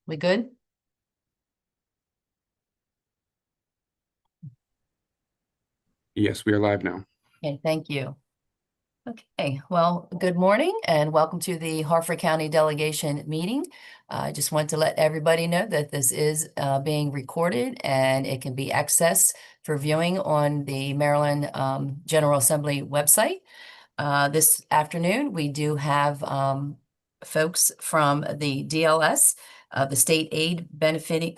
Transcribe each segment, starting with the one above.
We good? Yes, we are live now. Okay, thank you. Okay, well, good morning and welcome to the Harford County Delegation meeting. I just want to let everybody know that this is being recorded and it can be accessed for viewing on the Maryland General Assembly website. This afternoon, we do have folks from the DLS, the State Aid Benefiting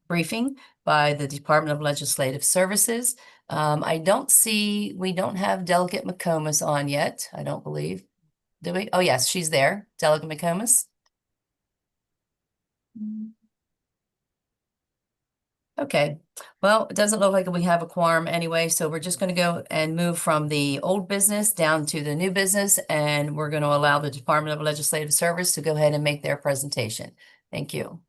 briefing by the Department of Legislative Services. I don't see, we don't have Delegate McComas on yet, I don't believe. Do we? Oh, yes, she's there. Delegate McComas. Okay, well, it doesn't look like we have a quorum anyway, so we're just going to go and move from the old business down to the new business, and we're going to allow the Department of Legislative Service to go ahead and make their presentation. Thank you.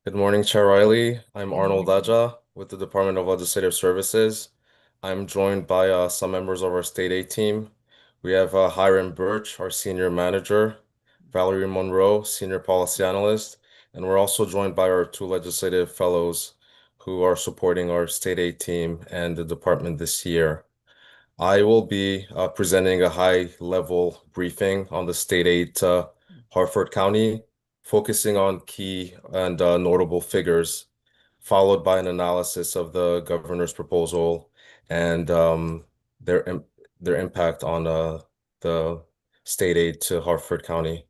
Good morning, Chair Riley. I'm Good Arnold morning. Aja with the Department of Legislative Services. I'm joined by some members of our state aid team. We have Hiram Birch, our senior manager, Valerie Monroe, senior policy analyst, and we're also joined by our two legislative fellows who are supporting our state aid team and the department this year. I will be presenting a high-level briefing on the state aid to Harford County, focusing on key and notable figures, followed by an analysis of the governor's proposal and their im their impact on the state aid to Harford County.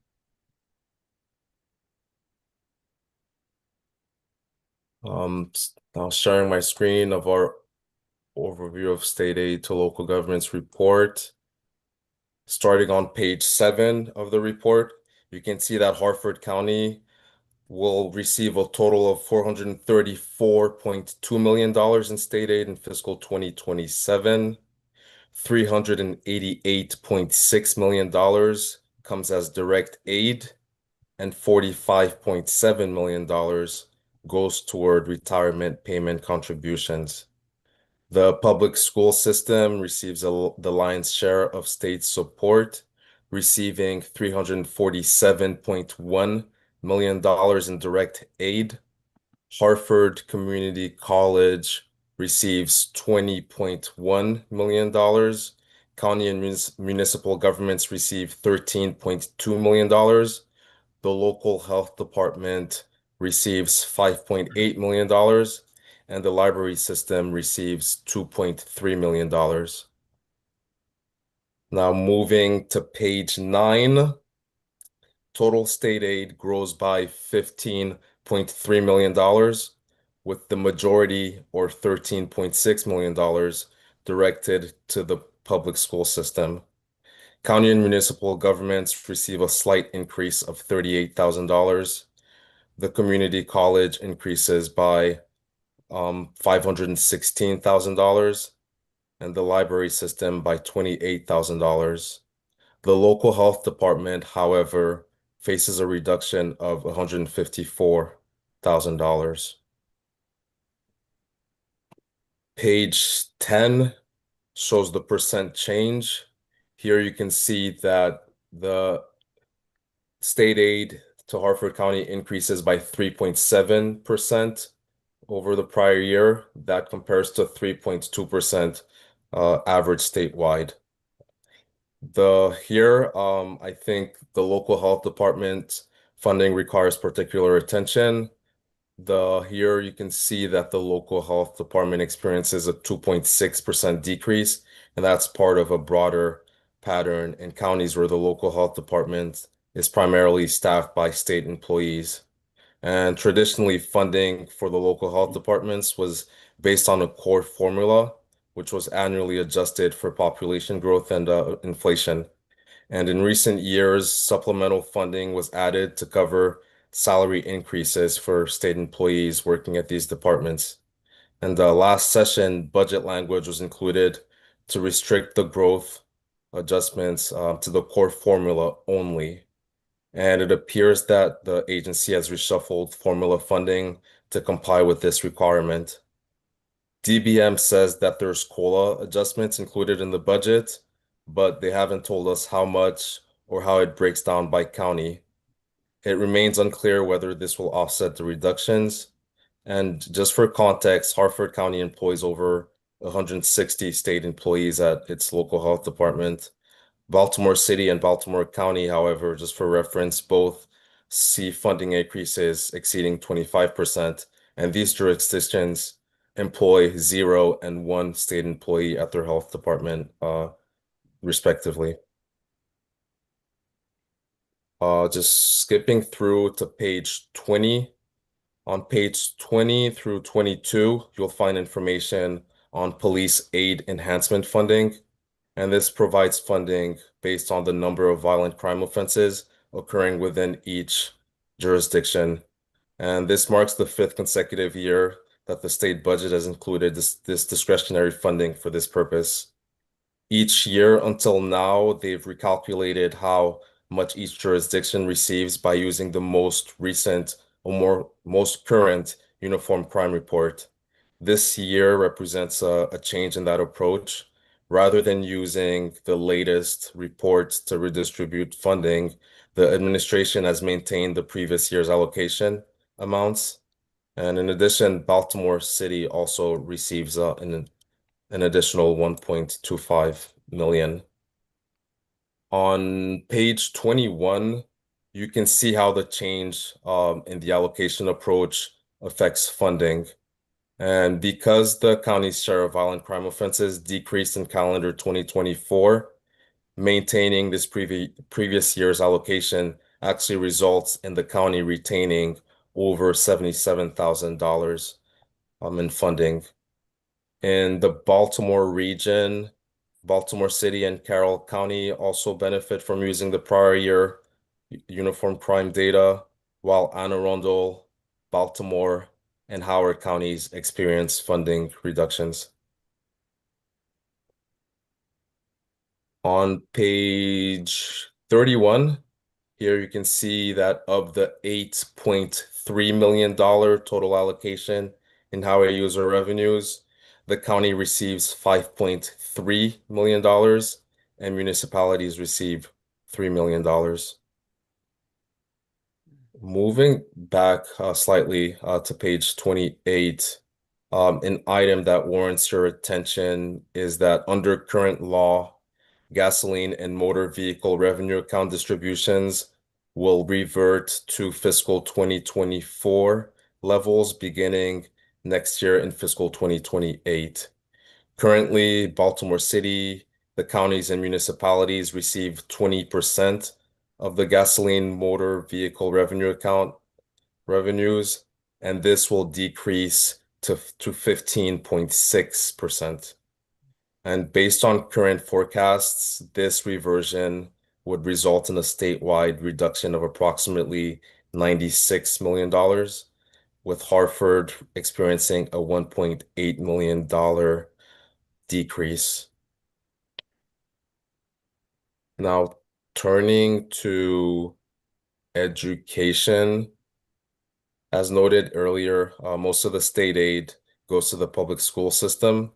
Now sharing my screen of our overview of state aid to local governments report. Starting on page 7 of the report, you can see that Harford County will receive a total of $434.2 million in state aid in fiscal 2027. $388.6 million comes as direct aid, and $45.7 million goes toward retirement payment contributions. The public school system receives the lion's share of state support, receiving $347.1 million in direct aid. Harford Community College receives $20.1 million. County and municipal governments receive $13.2 million. The local health department receives $5.8 million, and the library system receives $2.3 million. Now moving to page 9, total state aid grows by $15.3 million, with the majority, or $13.6 million, directed to the public school system. County and municipal governments receive a slight increase of $38,000. The community college increases by $516,000, and the library system by $28,000. The local health department, however, faces a reduction of $154,000. Page 10 shows the percent change. Here you can see that the state aid to Harford County increases by 3.7% over the prior year. That compares to 3.2% average statewide. I think the local health department funding requires particular attention. Here you can see that the local health department experiences a 2.6% decrease, and that's part of a broader pattern in counties where the local health department is primarily staffed by state employees. And traditionally, funding for the local health departments was based on a core formula, which was annually adjusted for population growth and inflation. And in recent years, supplemental funding was added to cover salary increases for state employees working at these departments. And the last session, budget language was included to restrict the growth adjustments to the core formula only. And it appears that the agency has reshuffled formula funding to comply with this requirement. DBM says that there's COLA adjustments included in the budget, but they haven't told us how much or how it breaks down by county. It remains unclear whether this will offset the reductions. And just for context, Harford County employs over 160 state employees at its local health department. Baltimore City and Baltimore County, however, just for reference, both see funding increases exceeding 25%, and these jurisdictions employ 0 and 1 state employee at their health department, respectively. Just skipping through to page 20. On page 20 through 22, you'll find information on police aid enhancement funding. And this provides funding based on the number of violent crime offenses occurring within each jurisdiction. And this marks the 5th consecutive year that the state budget has included this discretionary funding for this purpose. Each year until now, they've recalculated how much each jurisdiction receives by using the most recent or most current Uniform Crime Report. This year represents a change in that approach. Rather than using the latest report to redistribute funding, the administration has maintained the previous year's allocation amounts. And in addition, Baltimore City also receives an additional 1.25 million. On page 21, you can see how the change in the allocation approach affects funding. And because the county's share of violent crime offenses decreased in calendar 2024, maintaining this previous year's allocation actually results in the county retaining over $77,000 in funding. In the Baltimore region, Baltimore City and Carroll County also benefit from using the prior year uniform crime data, while Anne Arundel, Baltimore, and Howard counties experience funding reductions. On page 31, here you can see that of the $8.3 million total allocation in Howard user revenues, the county receives $5.3 million and municipalities receive $3 million. Moving back slightly to page 28, an item that warrants your attention is that under current law, gasoline and motor vehicle revenue account distributions will revert to fiscal 2024 levels beginning next year in fiscal 2028. Currently, Baltimore City, the counties and municipalities receive 20% of the gasoline motor vehicle revenue account revenues, and this will decrease to 15.6%. And based on current forecasts, this reversion would result in a statewide reduction of approximately $96 million, with Harford experiencing a $1.8 million decrease. Now, turning to education, as noted earlier, most of the state aid goes to the public school system.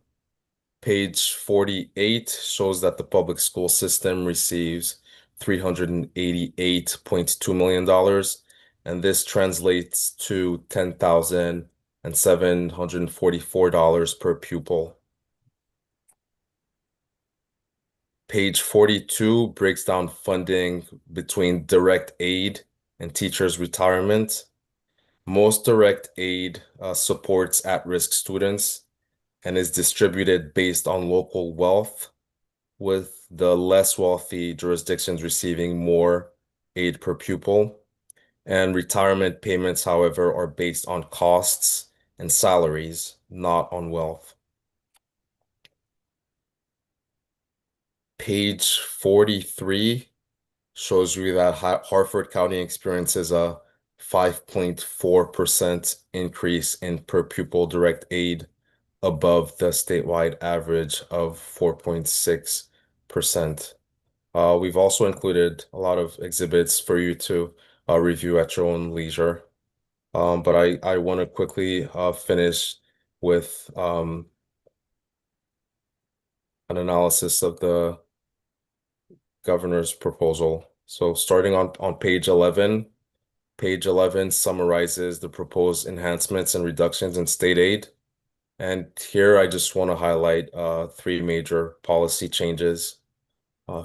Page 48 shows that the public school system receives $388.2 million, and this translates to $10,744 per pupil. Page 42 breaks down funding between direct aid and teachers' retirement. Most direct aid supports at-risk students and is distributed based on local wealth, with the less wealthy jurisdictions receiving more aid per pupil. And retirement payments, however, are based on costs and salaries, not on wealth. Page 43 shows you that Harford County experiences a 5.4% increase in per pupil direct aid above the statewide average of 4.6%. We've also included a lot of exhibits for you to review at your own leisure. But I want to quickly finish with an analysis of the governor's proposal. So starting on page 11 summarizes the proposed enhancements and reductions in state aid. And here I just want to highlight three major policy changes.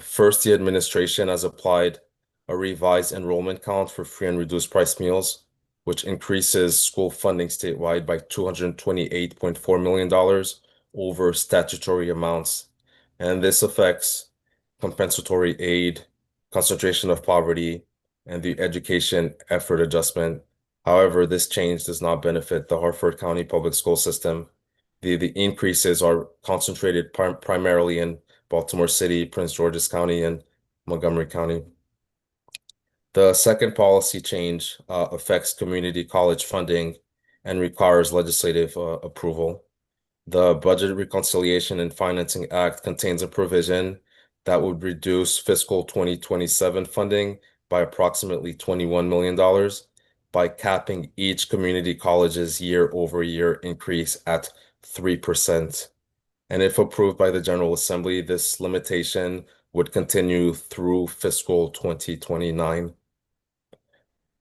First, the administration has applied a revised enrollment count for free and reduced price meals, which increases school funding statewide by $228.4 million over statutory amounts. And this affects compensatory aid, concentration of poverty, and the education effort adjustment. However, this change does not benefit the Harford County Public School System. The increases are concentrated primarily in Baltimore City, Prince George's County, and Montgomery County. The second policy change affects community college funding and requires legislative approval. The Budget Reconciliation and Financing Act contains a provision that would reduce fiscal 2027 funding by approximately $21 million by capping each community college's year-over-year increase at 3%. And if approved by the General Assembly, this limitation would continue through fiscal 2029.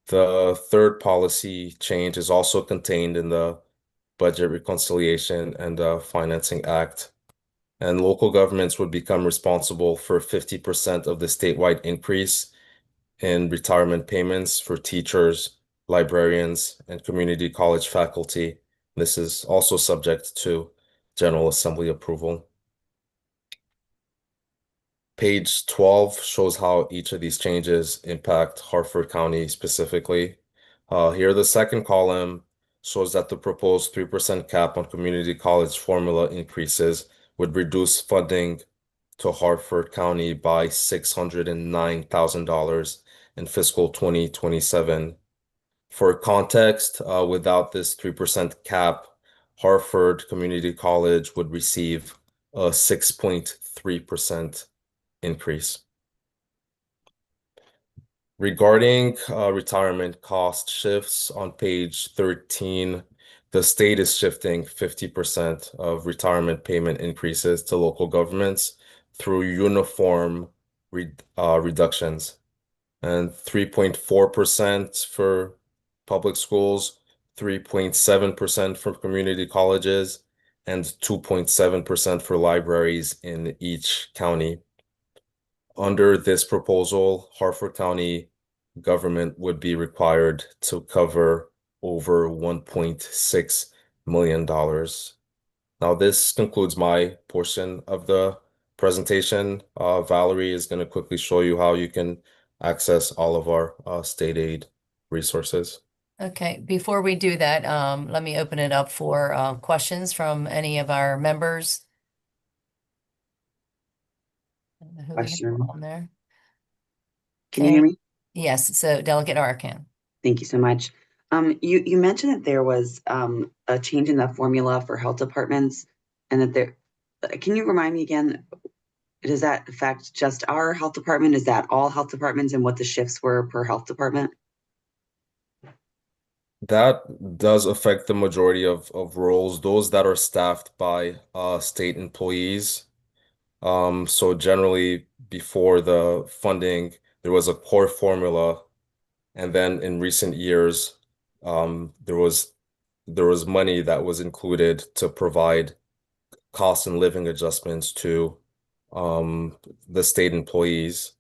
The third policy change is also contained in the Budget Reconciliation and Financing Act. And local governments would become responsible for 50% of the statewide increase in retirement payments for teachers, librarians, and community college faculty. This is also subject to General Assembly approval. Page 12 shows how each of these changes impact Harford County specifically. Here, the second column shows that the proposed 3% cap on community college formula increases would reduce funding to Harford County by $609,000 in fiscal 2027. For context, without this 3% cap, Harford Community College would receive a 6.3% increase. Regarding retirement cost shifts on page 13, the state is shifting 50% of retirement payment increases to local governments through uniform reductions, and 3.4% for public schools, 3.7% for community colleges, and 2.7% for libraries in each county. Under this proposal, Harford County government would be required to cover over $1.6 million. Now, this concludes my portion of the presentation. Valerie is going to quickly show you how you can access all of our state aid resources. Okay, before we do that, let me open it up for questions from any of our members. I don't know who we have Question. on there. Can you hear Okay. me? Yes, so Delegate Arcan. Thank you so much. You mentioned that there was a change in the formula for health departments, and that there. Can you remind me again? Does that affect just our health department? Is that all health departments, and what the shifts were per health department? That does affect the majority of roles, those that are staffed by state employees. So generally before the funding, there was a core formula, and then in recent years, there was money that was included to provide cost and living adjustments to the state employees.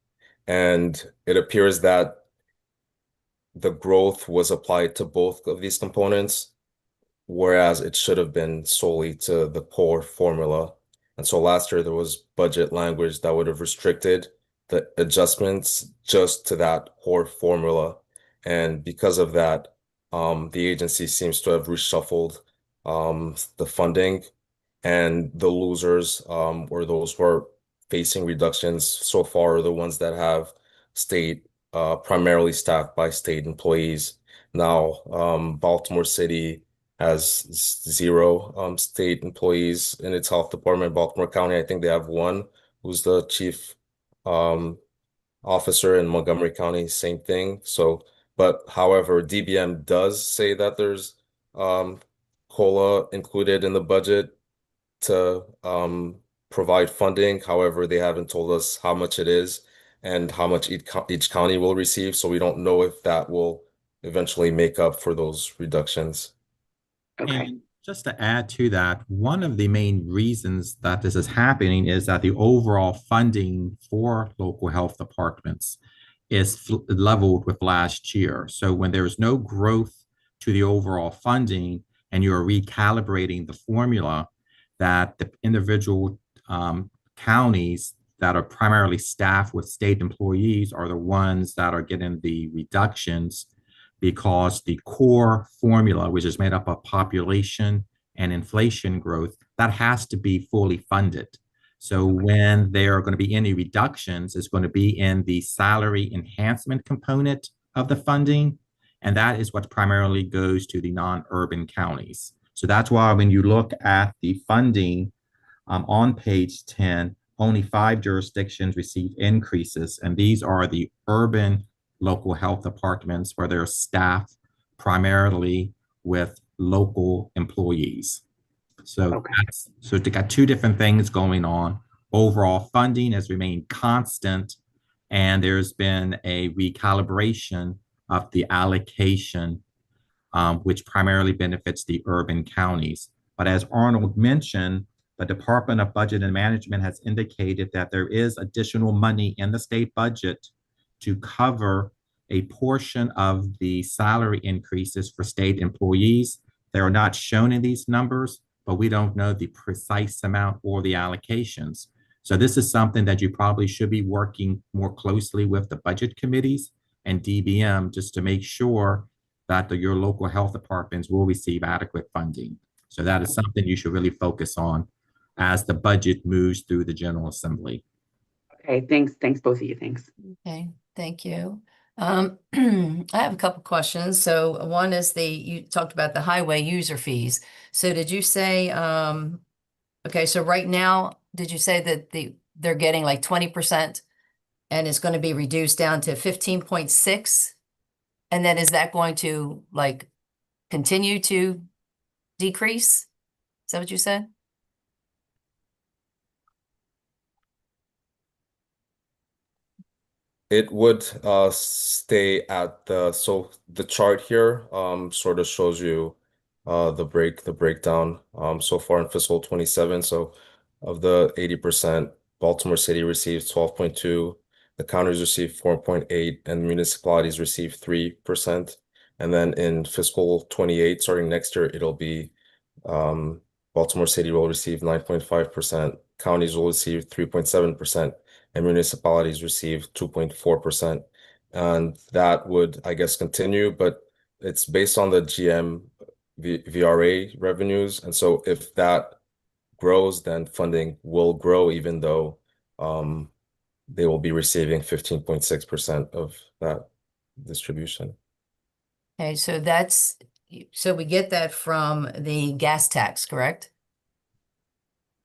And it appears that the growth was applied to both of these components, whereas it should have been solely to the core formula. And so last year there was budget language that would have restricted the adjustments just to that core formula. And because of that, the agency seems to have reshuffled the funding, and the losers or those who are facing reductions so far are the ones that have state primarily staffed by state employees. Now, Baltimore City has zero state employees in its health department. Baltimore County, I think they have one who's the chief officer. In Montgomery County, same thing. So, but however, DBM does say that there's COLA included in the budget to provide funding. However, they haven't told us how much it is. and how much each county will receive. So we don't know if that will eventually make up for those reductions. Okay. And just to add to that, one of the main reasons that this is happening is that the overall funding for local health departments is leveled with last year. So when there's no growth to the overall funding and you're recalibrating the formula, that the individual counties that are primarily staffed with state employees are the ones that are getting the reductions, because the core formula, which is made up of population and inflation growth, that has to be fully funded. So when there are going to be any reductions, it's going to be in the salary enhancement component of the funding. And that is what primarily goes to the non-urban counties. So that's why when you look at the funding on page 10, only 5 jurisdictions receive increases. And these are the urban local health departments where they're staffed primarily with local employees. So so they got two different things going on. Overall funding has remained constant, and there's been a recalibration of the allocation, which primarily benefits the urban counties. But as Arnold mentioned, the Department of Budget and Management has indicated that there is additional money in the state budget to cover a portion of the salary increases for state employees. They are not shown in these numbers, but we don't know the precise amount or the allocations. So this is something that you probably should be working more closely with the budget committees and DBM just to make sure that your local health departments will receive adequate funding. So that is something you should really focus on as the budget moves through the General Assembly. Okay, thanks both of you, thanks. Okay, thank you. I have a couple questions. So one is you talked about the highway user fees. So did you say, okay, so right now, did you say that they're getting like 20% and it's going to be reduced down to 15.6? And then is that going to like continue to decrease? Is that what you said? It would stay at so the chart here sort of shows you the breakdown so far in fiscal 27. So of the 80%, Baltimore City receives 12.2, the counties receive 4.8, and municipalities receive 3%. And then in fiscal 28, starting next year, it'll be Baltimore City will receive 9.5%, counties will receive 3.7%, and municipalities receive 2.4%. And that would, I guess, continue, but it's based on the VRA revenues. And so if that grows, then funding will grow, even though they will be receiving 15.6% of that distribution. Okay, so so we get that from the gas tax, correct?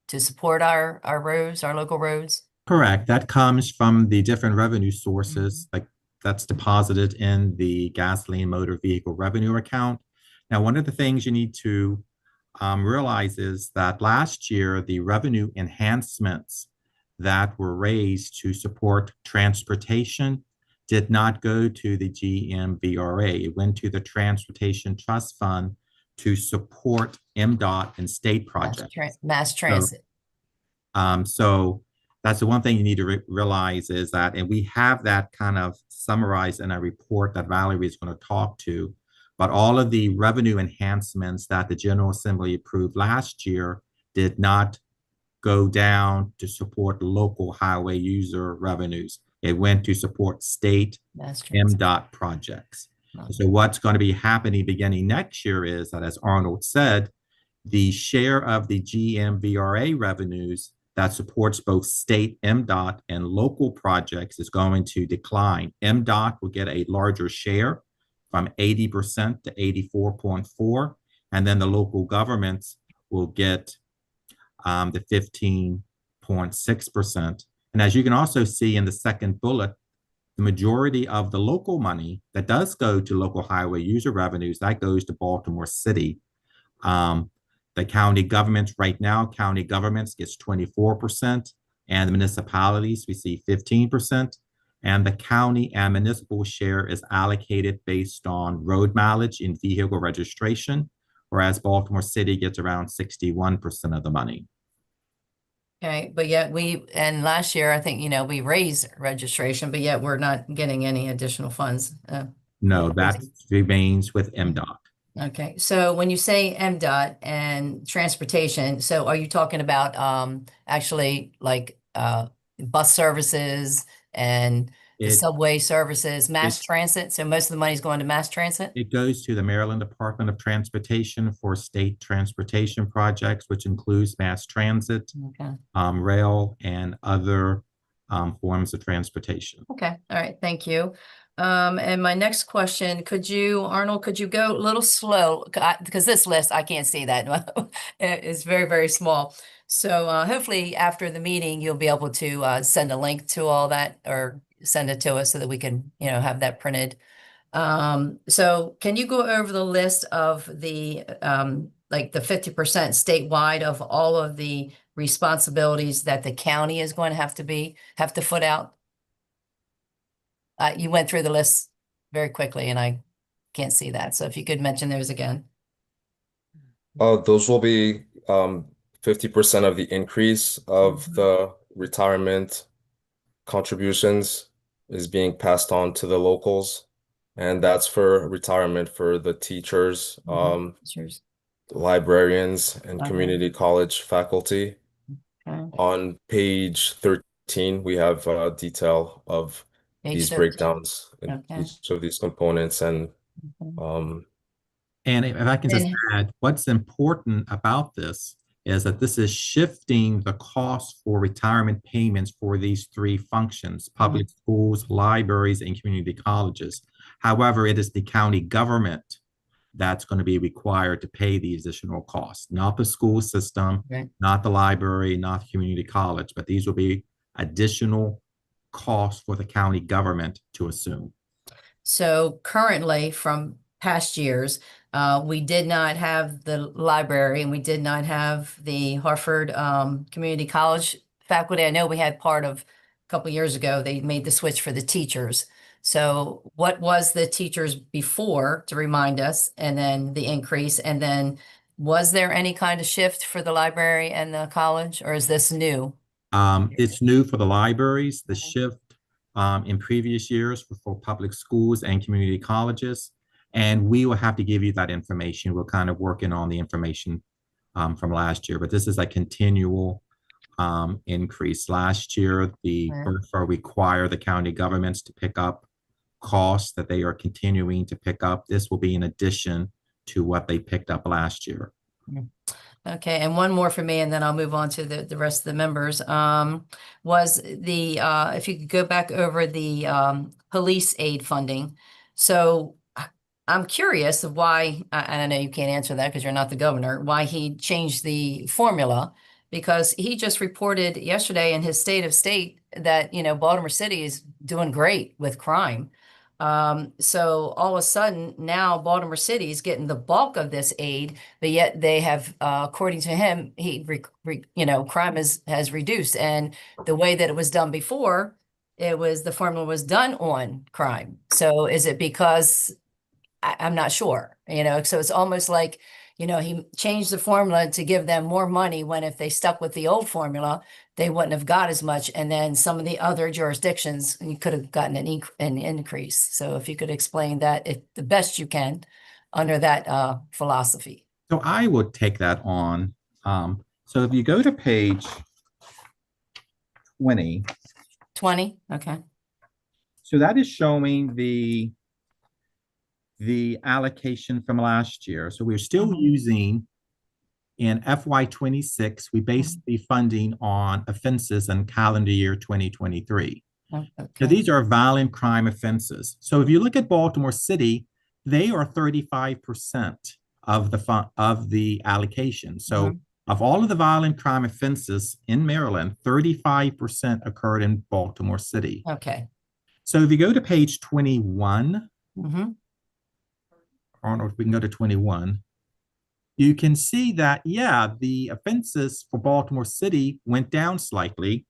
To support our roads, our local roads? Correct. That comes from the different revenue sources, like that's deposited in the gasoline motor vehicle revenue account. Now, one of the things you need to realize is that last year, the revenue enhancements that were raised to support transportation did not go to the GMVRA. It went to the Transportation Trust Fund to support MDOT and state projects. Mass transit. So that's the one thing you need to realize is that, and we have that kind of summarized in a report that Valerie is going to talk to, but all of the revenue enhancements that the General Assembly approved last year did not go down to support local highway user revenues. It went to support state MDOT projects. So what's going to be happening beginning next year is that, as Arnold said, the share of the GMVRA revenues that supports both state MDOT and local projects is going to decline. MDOT will get a larger share from 80% to 84.4%, and then the local governments will get the 15.6%. And as you can also see in the second bullet, the majority of the local money that does go to local highway user revenues, that goes to Baltimore City. The county governments right now, county governments gets 24%, and the municipalities receive 15%. And the county and municipal share is allocated based on road mileage and vehicle registration, whereas Baltimore City gets around 61% of the money. Okay, but yet and last year, I think, we raised registration, but yet we're not getting any additional funds. No, that remains with MDOT. Okay, so when you say MDOT and transportation, so are you talking about actually like bus services and the It, subway services, mass it, transit? So most of the money's going to mass transit? it goes to the Maryland Department of Transportation for state transportation projects, which includes mass transit, Okay. rail, and other forms of transportation. Okay, all right, thank you. And my next question, Arnold, could you go a little slow? Because this list, I can't see that. It's very, very small. So hopefully after the meeting, you'll be able to send a link to all that or send it to us so that we can, have that printed. So can you go over the list of the like the 50% statewide of all of the responsibilities that the county is going to have to foot out? You went through the list very quickly and I can't see that. So if you could mention those again. Those will be 50% of the increase of the retirement contributions is being passed on to the locals. And that's for retirement for the teachers, Cheers. librarians, and Okay. community college faculty. Okay. On page 13, we have detail of Page these 13. breakdowns in Okay. each of these components. And And if I can just And- add, what's important about this is that this is shifting the cost for retirement payments for these three functions, public schools, libraries, and community colleges. However, it is the county government that's going to be required to pay these additional costs, not the school system, Right. not the library, not the community college, but these will be additional costs for the county government to assume. So currently, from past years, we did not have the library and we did not have the Harford Community College faculty. I know we had part of a couple years ago, they made the switch for the teachers. So what was the teachers before, to remind us, and then the increase? And then was there any kind of shift for the library and the college, or is this new? It's new for the libraries, the shift in previous years for public schools and community colleges. And we will have to give you that information. We're kind of working on the information from last year, but this is a continual increase. Last year, the BRFA required the county governments to pick up costs that they are continuing to pick up. This will be in addition to what they picked up last year. Okay, and one more for me, and then I'll move on to the rest of the members. Was the if you could go back over the police aid funding. So I'm curious of why, and I know you can't answer that because you're not the governor, why he changed the formula, because he just reported yesterday in his state of state that, Baltimore City is doing great with crime. So all of a sudden now Baltimore City is getting the bulk of this aid, but yet they have, according to him, crime has reduced. And the way that it was done before, the formula was done on crime. So is it because I'm not sure, so it's almost like, he changed the formula to give them more money when if they stuck with the old formula, they wouldn't have got as much. And then some of the other jurisdictions, you could have gotten an increase. So if you could explain that the best you can under that philosophy. So I would take that on. So if you go to page 20. 20, okay. So that is showing the allocation from last year. So we're still using in FY26, we based the funding on offenses in calendar year 2023. Okay. So these are violent crime offenses. So if you look at Baltimore City, they are 35% of the allocation. So of all of the violent crime offenses in Maryland, 35% occurred in Baltimore City. Okay. So if you go to page 21, I don't know if we can go to 21. You can see that, the offenses for Baltimore City went down slightly,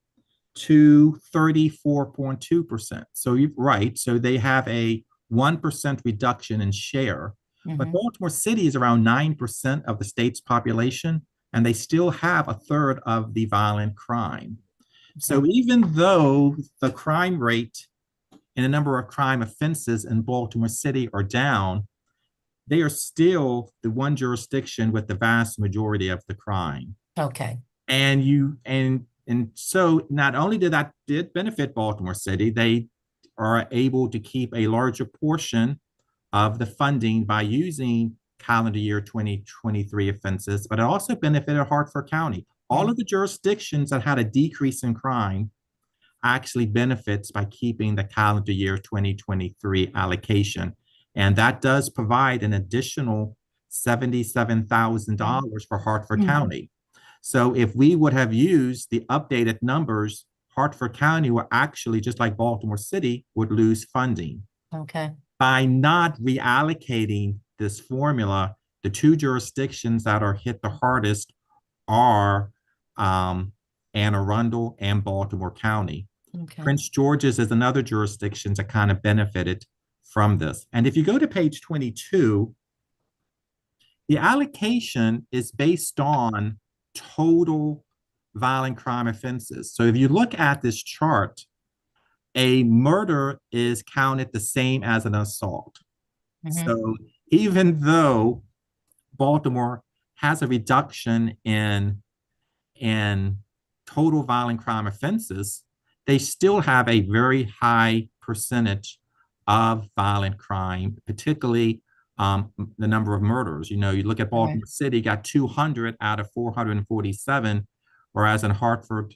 to 34.2%. So you're right. So they have a 1% reduction in share. But Mhm. Baltimore City is around 9% of the state's population, and they still have a third of the violent crime. So Okay. even though the crime rate and the number of crime offenses in Baltimore City are down, they are still the one jurisdiction with the vast majority of the crime. Okay. And so not only did benefit Baltimore City, they are able to keep a larger portion of the funding by using calendar year 2023 offenses, but it also benefited Hartford County. All of the jurisdictions that had a decrease in crime actually benefits by keeping the calendar year 2023 allocation. And that does provide an additional $77,000 for Hartford Mhm. County. So if we would have used the updated numbers, Hartford County will actually, just like Baltimore City, would lose funding. Okay. By not reallocating this formula, the two jurisdictions that are hit the hardest are Anne Arundel and Baltimore County. Okay. Prince George's is another jurisdiction that kind of benefited from this. And if you go to page 22, the allocation is based on total violent crime offenses. So if you look at this chart, a murder is counted the same as an assault. Mhm. So even though Baltimore has a reduction in total violent crime offenses, they still have a very high percentage of violent crime, particularly the number of murders. You know, you look at Baltimore City, got 200 out of 447, whereas in Hartford,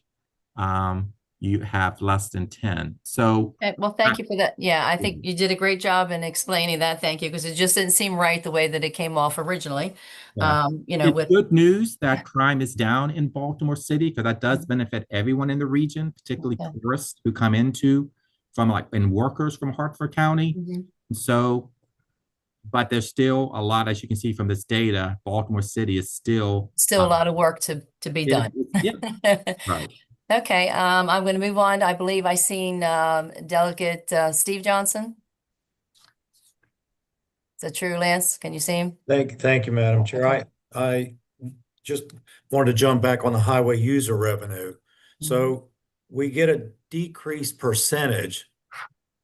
you have less than 10. So, Okay, well, thank you for that. Yeah, I think you did a great job in explaining that. Thank you, because it just didn't seem right the way that it came off originally. yeah. You know, It's with good news that crime is down in Baltimore City, because that does benefit everyone in the region, particularly Okay. tourists who come into from and workers from Hartford County. Mhm. So, but there's still a lot, as you can see from this data, Baltimore City is still Still a lot of work to be it- done. yeah, right. Okay, I'm going to move on. I believe I seen Delegate Steve Johnson. Is that true, Lance? Can you see him? Thank you, Madam Chair. Okay. I just wanted to jump back on the highway user revenue. So we get a decreased percentage,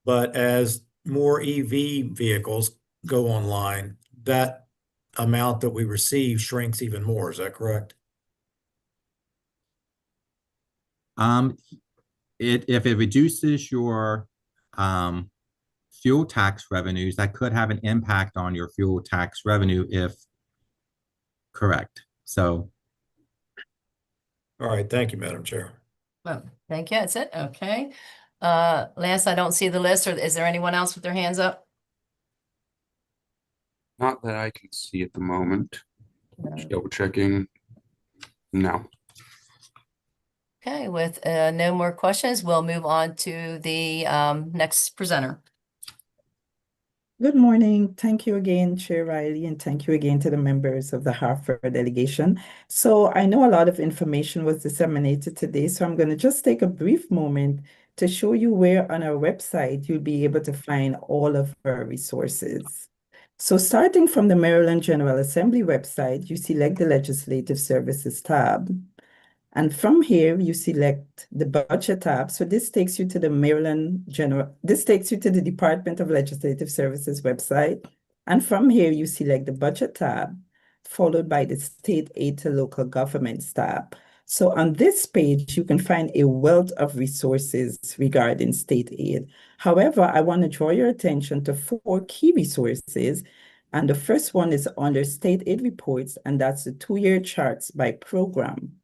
but as more EV vehicles go online, that amount that we receive shrinks even more. Is that correct? If it reduces your fuel tax revenues, that could have an impact on your fuel tax revenue if correct. So, All right. Thank you, Madam Chair. Oh, thank you. That's it. Okay. Lance, I don't see the list, or is there anyone else with their hands up? Not that I can see at the moment. No. Just double checking. No. Okay, with no more questions, we'll move on to the next presenter. Good morning. Thank you again, Chair Riley, and thank you again to the members of the Harford delegation. So I know a lot of information was disseminated today, so I'm going to just take a brief moment to show you where on our website you'll be able to find all of our resources. So starting from the Maryland General Assembly website, you select the Legislative Services tab. And from here, you select the budget tab. So this takes you to the this takes you to the Department of Legislative Services website. And from here, you select the budget tab, followed by the state aid to local governments tab. So on this page, you can find a wealth of resources regarding state aid. However, I want to draw your attention to 4 key resources. And the first one is under state aid reports, and that's the 2-year charts by program.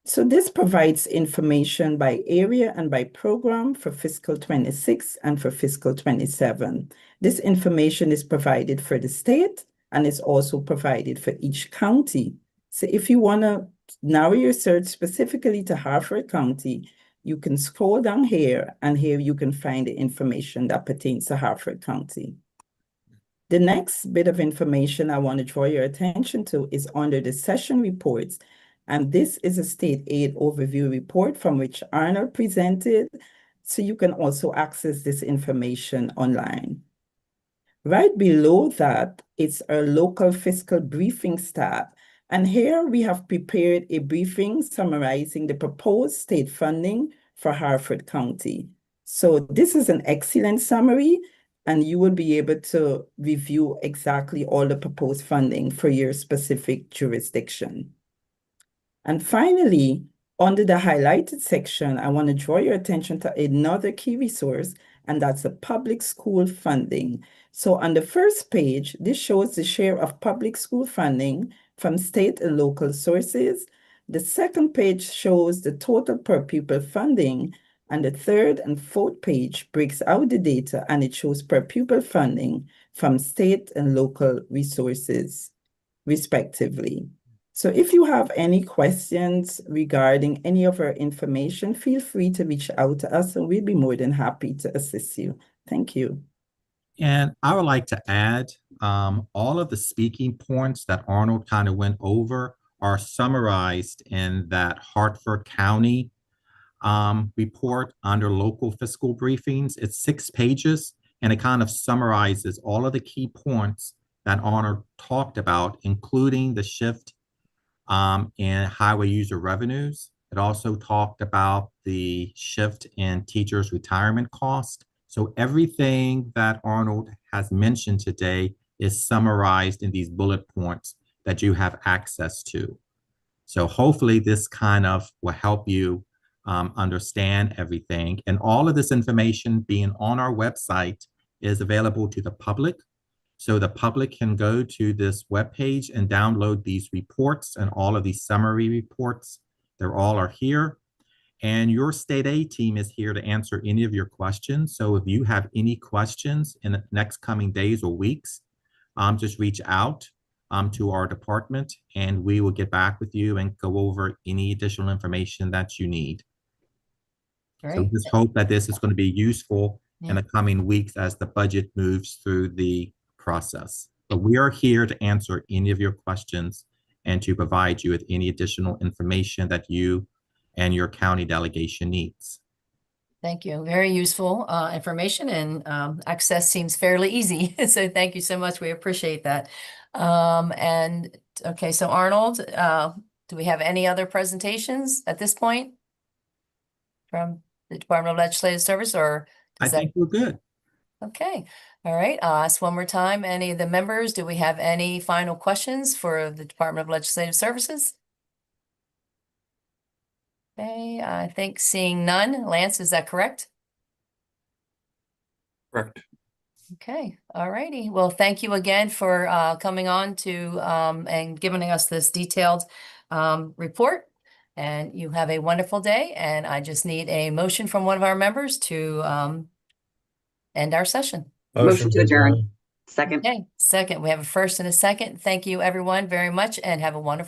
So this provides information by area and by program for fiscal 26 and for fiscal 27. This information is provided for the state and is also provided for each county. So if you want to narrow your search specifically to Harford County, you can scroll down here, and here you can find the information that pertains to Harford County. The next bit of information I want to draw your attention to is under the session reports. And this is a state aid overview report from which Arnold presented, so you can also access this information online. Right below that, it's our local fiscal briefing tab. And here we have prepared a briefing summarizing the proposed state funding for Harford County. So this is an excellent summary, and you will be able to review exactly all the proposed funding for your specific jurisdiction. And finally, under the highlighted section, I want to draw your attention to another key resource, and that's the public school funding. So on the first page, this shows the share of public school funding from state and local sources. The second page shows the total per pupil funding, and the third and fourth page breaks out the data, and it shows per pupil funding from state and local resources, respectively. So if you have any questions regarding any of our information, feel free to reach out to us, and we'll be more than happy to assist you. Thank you. And I would like to add, all of the speaking points that Arnold kind of went over are summarized in that Hartford County report under local fiscal briefings. It's 6 pages, and it kind of summarizes all of the key points that Arnold talked about, including the shift in highway user revenues. It also talked about the shift in teachers' retirement cost. So everything that Arnold has mentioned today is summarized in these bullet points that you have access to. So hopefully this kind of will help you understand everything. And all of this information being on our website is available to the public. So the public can go to this webpage and download these reports and all of these summary reports. They're all are here. And your state aid team is here to answer any of your questions. So if you have any questions in the next coming days or weeks, just reach out to our department, and we will get back with you and go over any additional information that you need. Great. So just hope that this is going to be useful in the coming weeks as the budget moves through the process. But we are here to answer any of your questions and to provide you with any additional information that you and your county delegation needs. Thank you. Very useful information, and access seems fairly easy. So thank you so much. We appreciate that. And okay, so Arnold, do we have any other presentations at this point from the Department of Legislative Service, or I think we're good. Okay. All right. I'll ask one more time. Any of the members, do we have any final questions for the Department of Legislative Services? Okay, I think seeing none. Lance, is that correct? Correct. Okay, all righty. Well, thank you again for coming on to and giving us this detailed report. And you have a wonderful day. And I just need a motion from one of our members to end our session. Motion to adjourn. Second. Okay, second. We have a first and a second. Thank you, everyone, very much, and have a wonderful